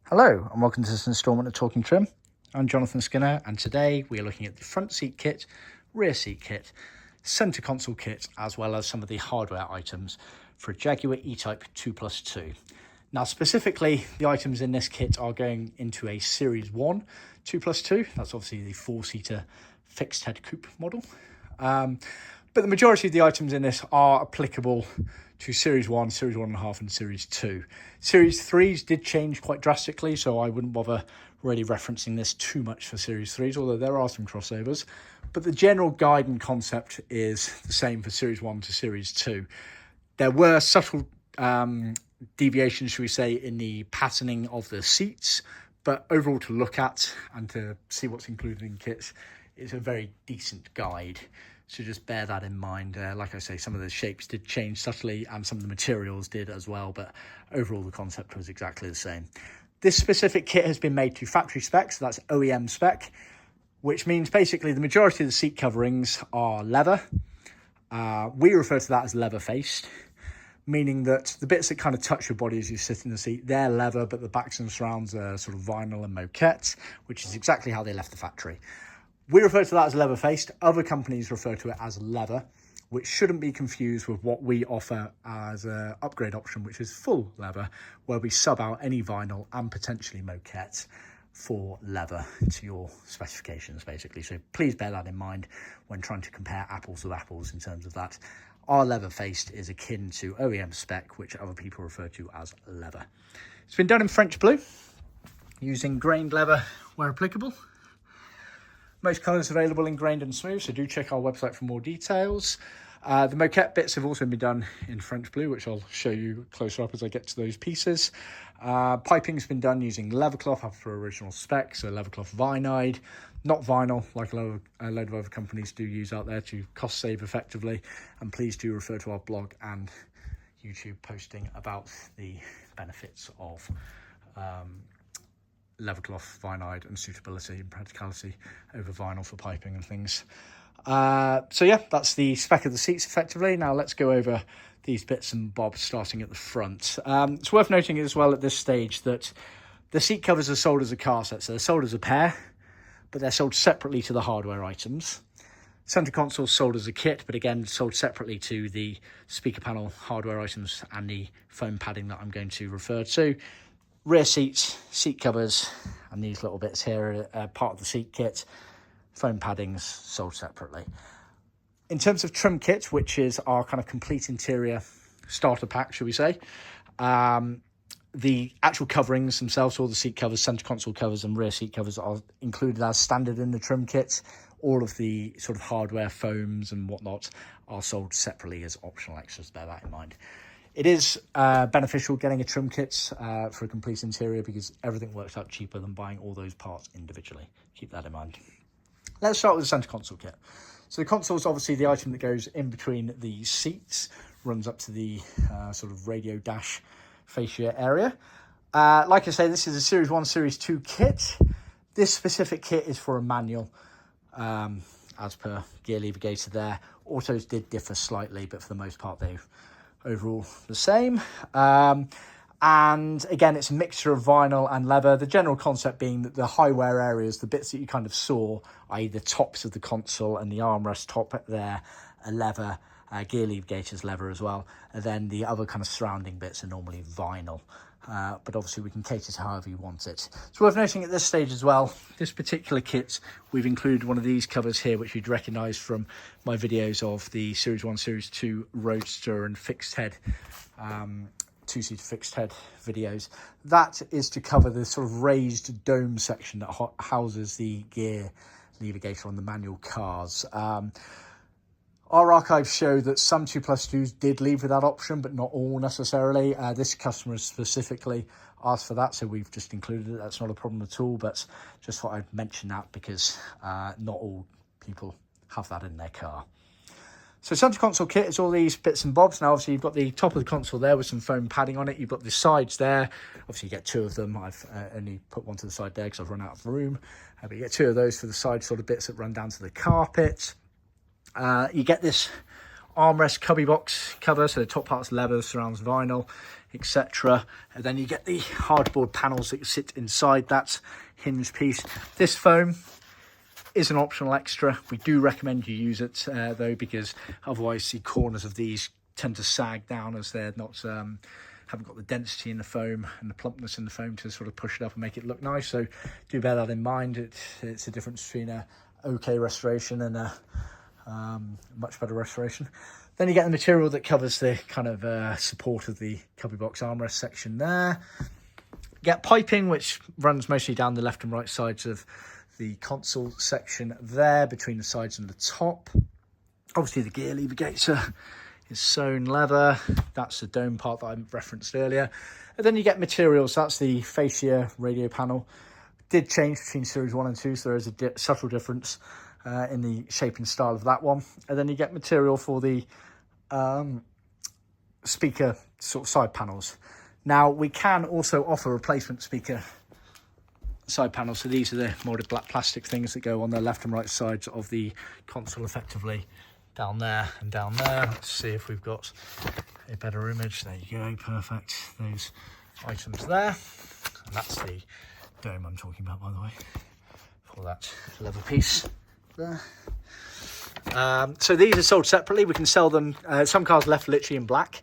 Hello and welcome to this instalment of Talkin Trim. I'm Jonathon Skinner and today we are looking at the front seat kit, rear seat kit, centre console kit as well as some of the hardware items for a Jaguar E-Type 2+2. Now specifically the items in this kit are going into a Series 1 2+2, that's obviously the 4-seater fixed head coupe model. But the majority of the items in this are applicable to Series 1, Series 1.5 and Series 2. Series 3s did change quite drastically, so I wouldn't bother really referencing this too much for Series 3s, although there are some crossovers. But the general guide and concept is the same for Series 1 to Series 2. There were subtle deviations, should we say, in the patterning of the seats, but overall to look at and to see what's included in kits, it's a very decent guide. So just bear that in mind. Like I say, some of the shapes did change subtly and some of the materials did as well, but overall the concept was exactly the same. This specific kit has been made to factory spec, so that's OEM spec, which means basically the majority of the seat coverings are leather. We refer to that as LeatherFaced, meaning that the bits that kind of touch your body as you sit in the seat, they're leather, but the backs and surrounds are sort of vinyl and Moquette, which is exactly how they left the factory. We refer to that as LeatherFaced. Other companies refer to it as leather, which shouldn't be confused with what we offer as an upgrade option, which is full leather, where we sub out any vinyl and potentially Moquette for leather to your specifications, basically. So please bear that in mind when trying to compare apples with apples in terms of that. Our LeatherFaced is akin to OEM spec, which other people refer to as leather. It's been done in French blue, using grained leather where applicable. Most colours available in grained and smooth, so do check our website for more details. The Moquette bits have also been done in French blue, which I'll show you closer up as I get to those pieces. Piping's been done using Leathercloth up for original spec, so Leathercloth vinide, not vinyl like a load of other companies do use out there to cost save effectively. And please do refer to our blog and YouTube posting about the benefits of Leathercloth, vinide and suitability and practicality over vinyl for piping and things. So yeah, that's the spec of the seats effectively. Now let's go over these bits and bobs starting at the front. It's worth noting as well at this stage that the seat covers are sold as a car set, so they're sold as a pair, but they're sold separately to the hardware items. Centre console sold as a kit, but again sold separately to the speaker panel hardware items and the foam padding that I'm going to refer to. Rear seats, seat covers, and these little bits here are part of the seat kit. Foam paddings sold separately. In terms of trim kit, which is our kind of complete interior starter pack, should we say, the actual coverings themselves, all the seat covers, centre console covers and rear seat covers are included as standard in the trim kit. All of the sort of hardware foams and whatnot are sold separately as optional extras, bear that in mind. It is beneficial getting a trim kit for a complete interior because everything works out cheaper than buying all those parts individually. Keep that in mind. Let's start with the centre console kit. So the console is obviously the item that goes in between the seats, runs up to the sort of radio dash fascia area. Like I say, this is a Series 1, Series 2 kit. This specific kit is for a manual, as per gear lever gator there. Autos did differ slightly, but for the most part they've overall the same. And again, it's a mixture of vinyl and leather. The general concept being that the high wear areas, the bits that you kind of saw, i.e. the tops of the console and the armrest top there, are leather, gear lever gaiters leather as well. And then the other kind of surrounding bits are normally vinyl. But obviously we can cater to however you want it. It's worth noting at this stage as well, this particular kit, we've included one of these covers here, which you'd recognise from my videos of the Series 1, Series 2 Roadster and fixed head, two-seater fixed head videos. That is to cover the sort of raised dome section that houses the gear lever gaiter on the manual cars. Our archives show that some 2+2s did leave with that option, but not all necessarily. This customer specifically asked for that, so we've just included it. That's not a problem at all, but just thought I'd mention that because not all people have that in their car. So centre console kit is all these bits and bobs. Now, obviously, you've got the top of the console there with some foam padding on it. You've got the sides there. Obviously, you get two of them. I've only put one to the side there because I've run out of room. But you get two of those for the side sort of bits that run down to the carpet. You get this armrest cubby box cover, so the top part's leather, surrounds vinyl, etc. And then you get the hardboard panels that sit inside that hinge piece. This foam is an optional extra. We do recommend you use it though, because otherwise the corners of these tend to sag down as they're not haven't got the density in the foam and the plumpness in the foam to sort of push it up and make it look nice. So do bear that in mind. It's a difference between a okay restoration and a much better restoration. Then you get the material that covers the kind of support of the cubby box armrest section there. You get piping, which runs mostly down the left and right sides of the console section there, between the sides and the top. Obviously the gear lever gaiter is sewn leather. That's the dome part that I referenced earlier. And then you get materials. That's the fascia radio panel. Did change between series 1 and 2, so there is a subtle difference in the shape and style of that one. And then you get material for the speaker sort of side panels. Now we can also offer replacement speaker side panels. So these are the molded black plastic things that go on the left and right sides of the console, effectively down there and down there. Let's see if we've got a better image. There you go, perfect. Those items there. And that's the dome I'm talking about, by the way, for that leather piece there. So these are sold separately. We can sell them, some cars left literally in black,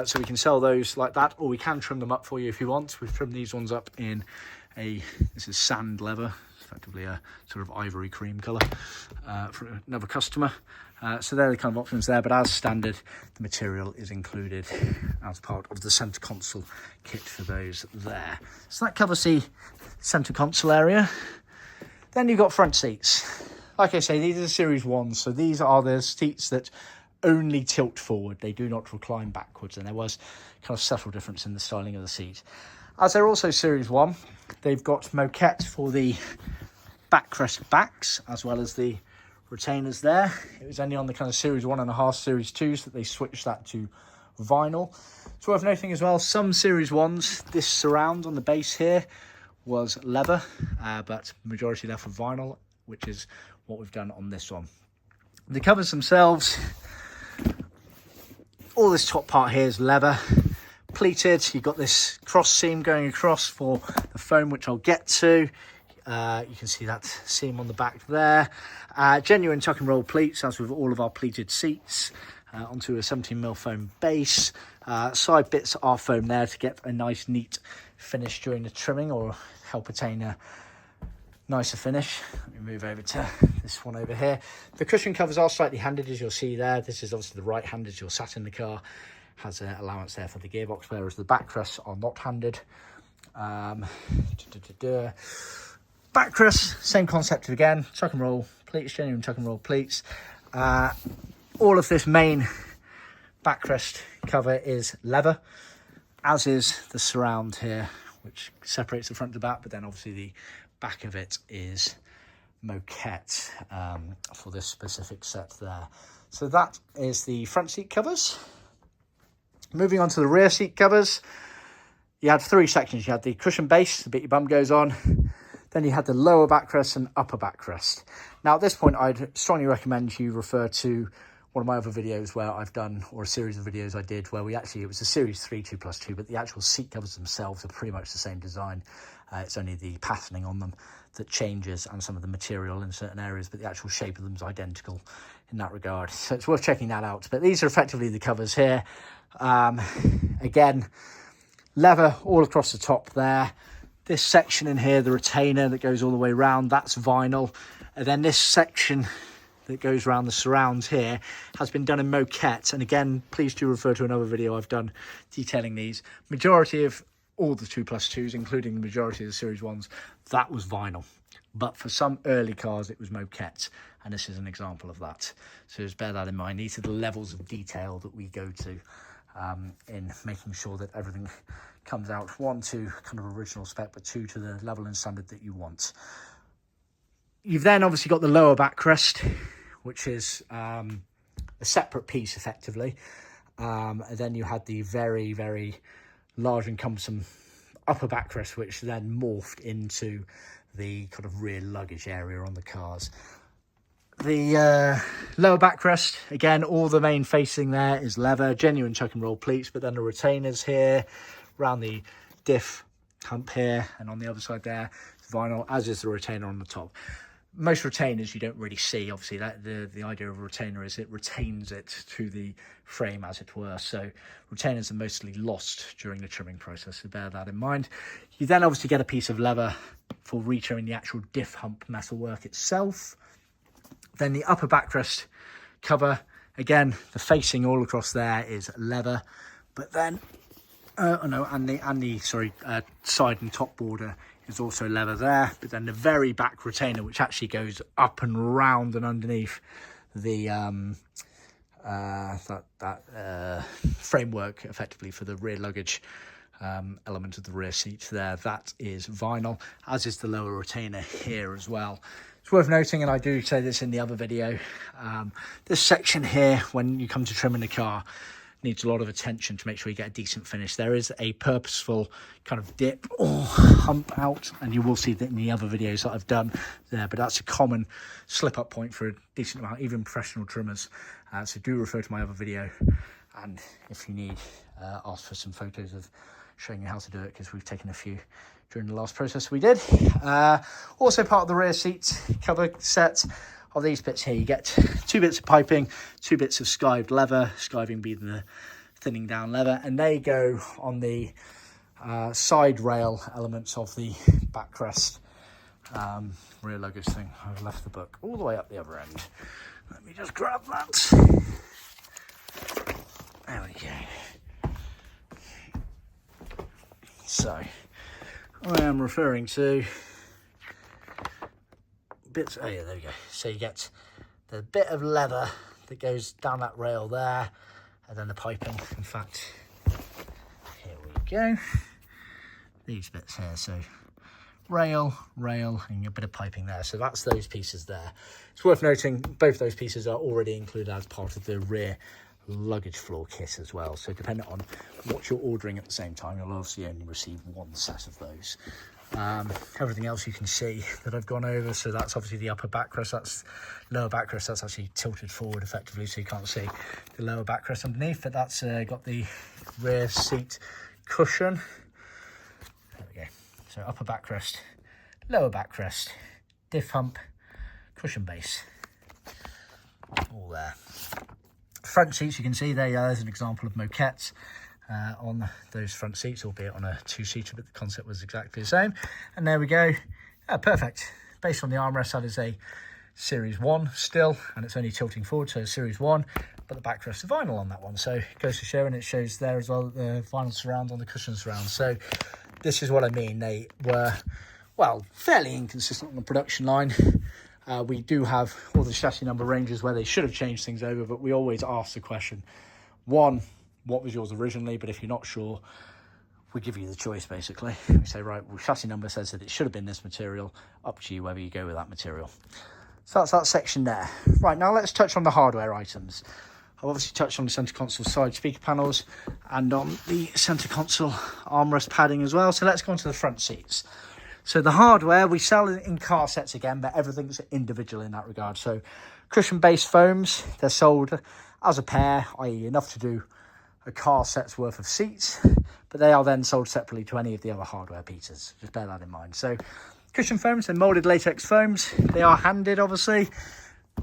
so we can sell those like that, or we can trim them up for you if you want. We've trimmed these ones up in this is sand leather, effectively a sort of ivory cream colour for another customer. So they're the kind of options there, but as standard, the material is included as part of the centre console kit for those there. So that covers the centre console area. Then you've got front seats. Like I say, these are series 1, so these are the seats that only tilt forward. They do not recline backwards, and there was kind of subtle difference in the styling of the seat. As they're also series 1, they've got moquette for the backrest backs, as well as the retainers there. It was only on the kind of series 1.5, series 2s that they switched that to vinyl. It's worth noting as well, some series 1s, this surround on the base here was leather, but majority left for vinyl, which is what we've done on this one. The covers themselves, all this top part here is leather, pleated. You've got this cross seam going across for the foam, which I'll get to. You can see that seam on the back there. Genuine tuck and roll pleats, as with all of our pleated seats, onto a 17mm foam base. Side bits are foam there to get a nice neat finish during the trimming, or help attain a nicer finish. Let me move over to this one over here. The cushion covers are slightly handed, as you'll see there. This is obviously the right hand as you're sat in the car. Has an allowance there for the gearbox, whereas the backrests are not handed. Backrest, same concept again, tuck and roll pleats, genuine tuck and roll pleats. All of this main backrest cover is leather, as is the surround here, which separates the front to back, but then obviously the back of it is moquette for this specific set there. So that is the front seat covers. Moving on to the rear seat covers, you had 3 sections. You had the cushion base, the bit your bum goes on. Then you had the lower backrest and upper backrest. Now at this point, I'd strongly recommend you refer to one of my other videos where I've done, or a series of videos I did, where it was a series 3 2+2, but the actual seat covers themselves are pretty much the same design. It's only the patterning on them that changes, and some of the material in certain areas, but the actual shape of them is identical in that regard. So it's worth checking that out. But these are effectively the covers here. Again, leather all across the top there. This section in here, the retainer that goes all the way around, that's vinyl. And then this section that goes around the surrounds here has been done in moquette. And again, please do refer to another video I've done detailing these. Majority of all the 2+2s, including the majority of the series 1s, that was vinyl. But for some early cars, it was moquette. And this is an example of that. So just bear that in mind. These are the levels of detail that we go to in making sure that everything comes out, 1 to kind of original spec, but 2 to the level and standard that you want. You've then obviously got the lower backrest, which is a separate piece effectively. And then you had the very, very large and cumbersome upper backrest, which then morphed into the kind of rear luggage area on the cars. The lower backrest, again, all the main facing there is leather, genuine chuck and roll pleats, but then the retainers here, around the diff hump here, and on the other side there, vinyl, as is the retainer on the top. Most retainers you don't really see, obviously. That the idea of a retainer is it retains it to the frame, as it were. So retainers are mostly lost during the trimming process, so bear that in mind. You then obviously get a piece of leather for retrimming the actual diff hump metalwork itself. Then the upper backrest cover, again, the facing all across there is leather, but then side and top border is also leather there, but then the very back retainer, which actually goes up and round and underneath the framework, effectively, for the rear luggage element of the rear seat there, that is vinyl, as is the lower retainer here as well. It's worth noting, and I do say this in the other video, this section here, when you come to trimming the car, needs a lot of attention to make sure you get a decent finish. There is a purposeful kind of dip or hump out, and you will see that in the other videos that I've done there, but that's a common slip up point for a decent amount, even professional trimmers. So do refer to my other video, and if you need, ask for some photos of showing you how to do it, because we've taken a few during the last process we did. Also part of the rear seat cover set of these bits here, you get 2 bits of piping, 2 bits of skived leather, skiving being the thinning down leather, and they go on the side rail elements of the backrest rear luggage thing. I've left the book all the way up the other end. Let me just grab that. There we go. So I am referring to bits. Oh yeah, there we go. So you get the bit of leather that goes down that rail there, and then the piping. In fact, here we go. These bits here. So rail, and a bit of piping there. So that's those pieces there. It's worth noting both those pieces are already included as part of the rear luggage floor kit as well. So depending on what you're ordering at the same time, you'll obviously only receive 1 set of those. Everything else you can see that I've gone over. So that's obviously the upper backrest, that's lower backrest, that's actually tilted forward effectively, so you can't see the lower backrest underneath, but that's got the rear seat cushion. There we go. So upper backrest, lower backrest, diff hump, cushion base, all there. Front seats, you can see there's an example of moquettes on those front seats, albeit on a 2-seater, but the concept was exactly the same. And there we go. Perfect. Based on the armrest, that is a Series 1 still, and it's only tilting forward, so Series 1, but the backrest is vinyl on that one. So it goes to show, and it shows there as well, the vinyl surround on the cushion surround. So this is what I mean. They were, well, fairly inconsistent on the production line. We do have all the chassis number ranges where they should have changed things over, but we always ask the question, 1, what was yours originally? But if you're not sure, we give you the choice, basically. We say, right, well, chassis number says that it should have been this material, up to you whether you go with that material. So that's that section there. Right, now let's touch on the hardware items. I've obviously touched on the centre console side speaker panels and on the centre console armrest padding as well. So let's go on to the front seats. So the hardware, we sell it in car sets again, but everything's individual in that regard. So cushion base foams, they're sold as a pair, i.e. enough to do a car set's worth of seats, but they are then sold separately to any of the other hardware pieces. Just bear that in mind. So cushion foams, they're moulded latex foams. They are handed, obviously.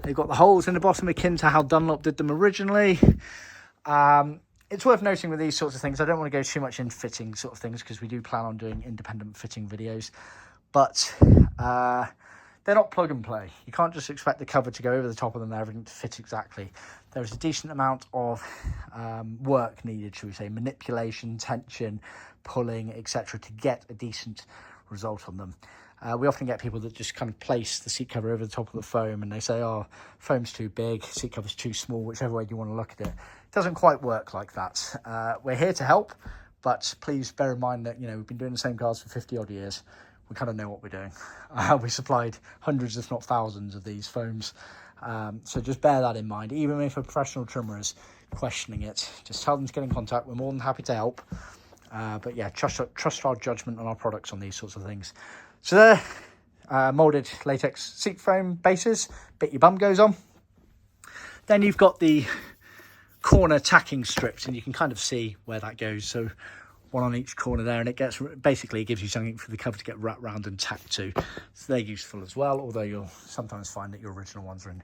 They've got the holes in the bottom akin to how Dunlop did them originally. It's worth noting with these sorts of things, I don't want to go too much in fitting sort of things, because we do plan on doing independent fitting videos, but they're not plug and play. You can't just expect the cover to go over the top of them and everything to fit exactly. There's a decent amount of work needed, should we say, manipulation, tension, pulling, etc., to get a decent result on them. We often get people that just kind of place the seat cover over the top of the foam, and they say, oh, foam's too big, seat cover's too small, whichever way you want to look at it. It doesn't quite work like that. We're here to help, but please bear in mind that, you know, we've been doing the same cars for 50 odd years. We kind of know what we're doing. We supplied hundreds, if not thousands, of these foams. So just bear that in mind. Even if a professional trimmer is questioning it, just tell them to get in contact. We're more than happy to help. But yeah, trust our judgment on our products on these sorts of things. So there, moulded latex seat foam bases, bit your bum goes on. Then you've got the corner tacking strips, and you can kind of see where that goes. So one on each corner there, and it gets basically gives you something for the cover to get wrapped round and tacked to. So they're useful as well, although you'll sometimes find that your original ones are in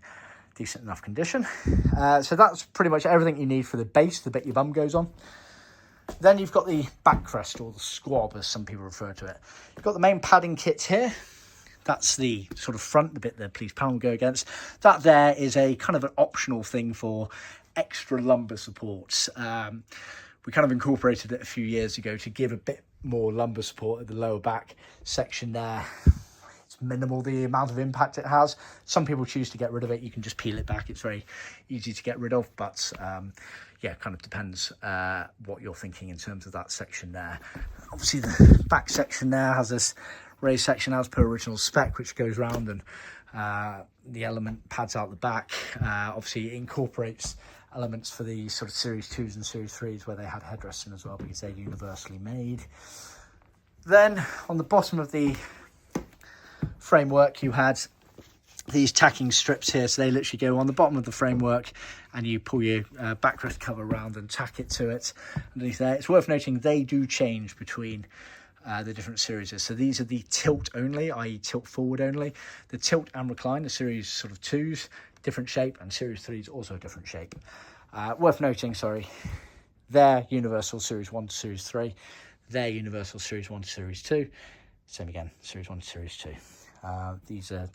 decent enough condition. So that's pretty much everything you need for the base, the bit your bum goes on. Then you've got the backrest, or the squab as some people refer to it. You've got the main padding kit here. That's the sort of front, the bit the police panel will go against. That there is a kind of an optional thing for extra lumbar supports. We kind of incorporated it a few years ago to give a bit more lumbar support at the lower back section there. It's minimal, the amount of impact it has. Some people choose to get rid of it. You can just peel it back. It's very easy to get rid of, but yeah, kind of depends what you're thinking in terms of that section there. Obviously, the back section there has this raised section as per original spec, which goes round, and the element pads out the back. Obviously, it incorporates elements for the sort of Series 2s and Series 3s where they had headrests in as well, because they're universally made. Then on the bottom of the framework, you had these tacking strips here, so they literally go on the bottom of the framework, and you pull your backrest cover around and tack it to it underneath there. It's worth noting they do change between the different series. So these are the tilt only, i.e. tilt forward only. The tilt and recline, the Series sort of 2s, different shape, and Series 3s also a different shape. Worth noting, sorry, they're universal Series 1 to Series 3. They're universal Series 1 to Series 2. Same again, Series 1 to Series 2. These are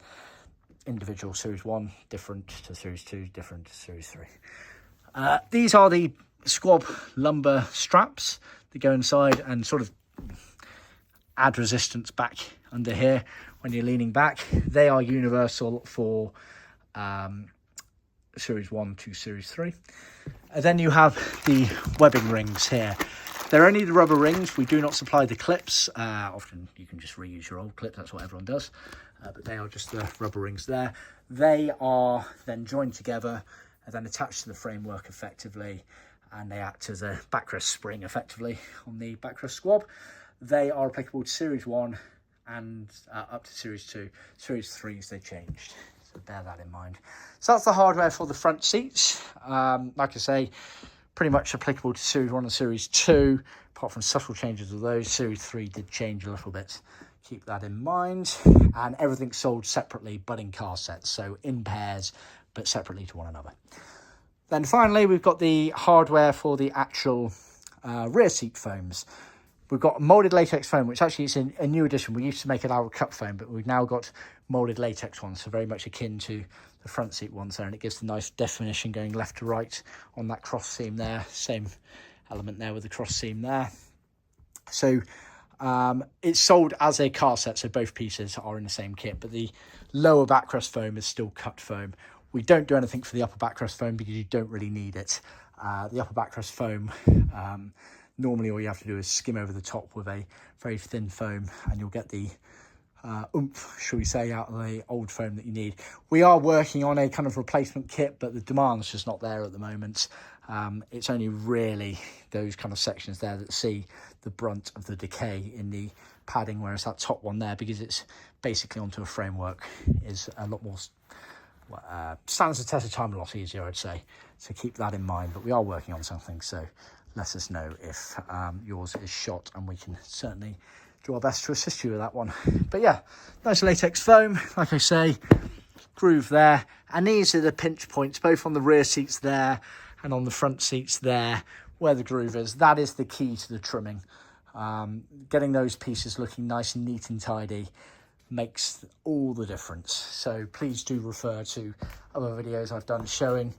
individual Series 1, different to Series 2, different to Series 3. These are the squab lumbar straps that go inside and sort of add resistance back under here when you're leaning back. They are universal for Series 1 to Series 3. And then you have the webbing rings here. They're only the rubber rings. We do not supply the clips. Often you can just reuse your old clips. That's what everyone does. But they are just the rubber rings there. They are then joined together and then attached to the framework effectively, and they act as a backrest spring effectively on the backrest squab. They are applicable to Series 1 and up to Series 2. Series 3s, they changed. So bear that in mind. So that's the hardware for the front seats. Like I say, pretty much applicable to Series 1 and Series 2, apart from subtle changes of those. Series 3 did change a little bit. Keep that in mind. And everything's sold separately, but in car sets. So in pairs, but separately to one another. Then finally, we've got the hardware for the actual rear seat foams. We've got moulded latex foam, which actually is a new addition. We used to make an Arrow Cut foam, but we've now got moulded latex ones, so very much akin to the front seat ones there, and it gives the nice definition going left to right on that cross seam there. Same element there with the cross seam there. So it's sold as a car set, so both pieces are in the same kit, but the lower backrest foam is still cut foam. We don't do anything for the upper backrest foam because you don't really need it. The upper backrest foam, normally all you have to do is skim over the top with a very thin foam, and you'll get the oomph, shall we say, out of the old foam that you need. We are working on a kind of replacement kit, but the demand's just not there at the moment. It's only really those kind of sections there that see the brunt of the decay in the padding, whereas that top one there, because it's basically onto a framework, is a lot more stands the test of time a lot easier, I'd say. So keep that in mind, but we are working on something, so let us know if yours is shot, and we can certainly do our best to assist you with that one. But yeah, nice latex foam, like I say, groove there, and these are the pinch points both on the rear seats there and on the front seats there where the groove is. That is the key to the trimming. Getting those pieces looking nice and neat and tidy makes all the difference. So please do refer to other videos I've done showing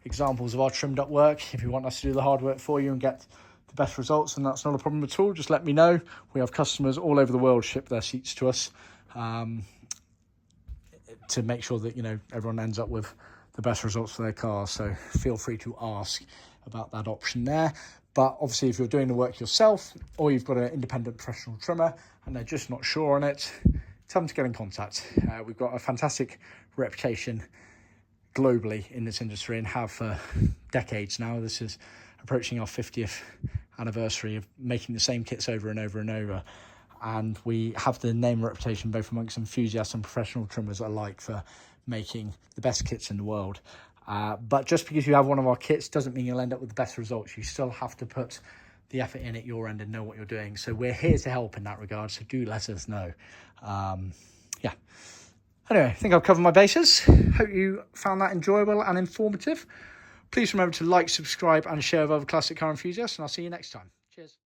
examples of our trimmed up work. If you want us to do the hard work for you and get the best results, and that's not a problem at all, just let me know. We have customers all over the world ship their seats to us to make sure that, you know, everyone ends up with the best results for their car. So feel free to ask about that option there. But obviously, if you're doing the work yourself, or you've got an independent professional trimmer and they're just not sure on it, tell them to get in contact. We've got a fantastic reputation globally in this industry and have for decades now. This is approaching our 50th anniversary of making the same kits over and over and over. and we have the name and reputation both amongst enthusiasts and professional trimmers alike for making the best kits in the world. But just because you have one of our kits doesn't mean you'll end up with the best results. You still have to put the effort in at your end and know what you're doing. So we're here to help in that regard, so do let us know. Yeah. Anyway, I think I've covered my bases. Hope you found that enjoyable and informative. Please remember to like, subscribe and share with other classic car enthusiasts, and I'll see you next time. Cheers.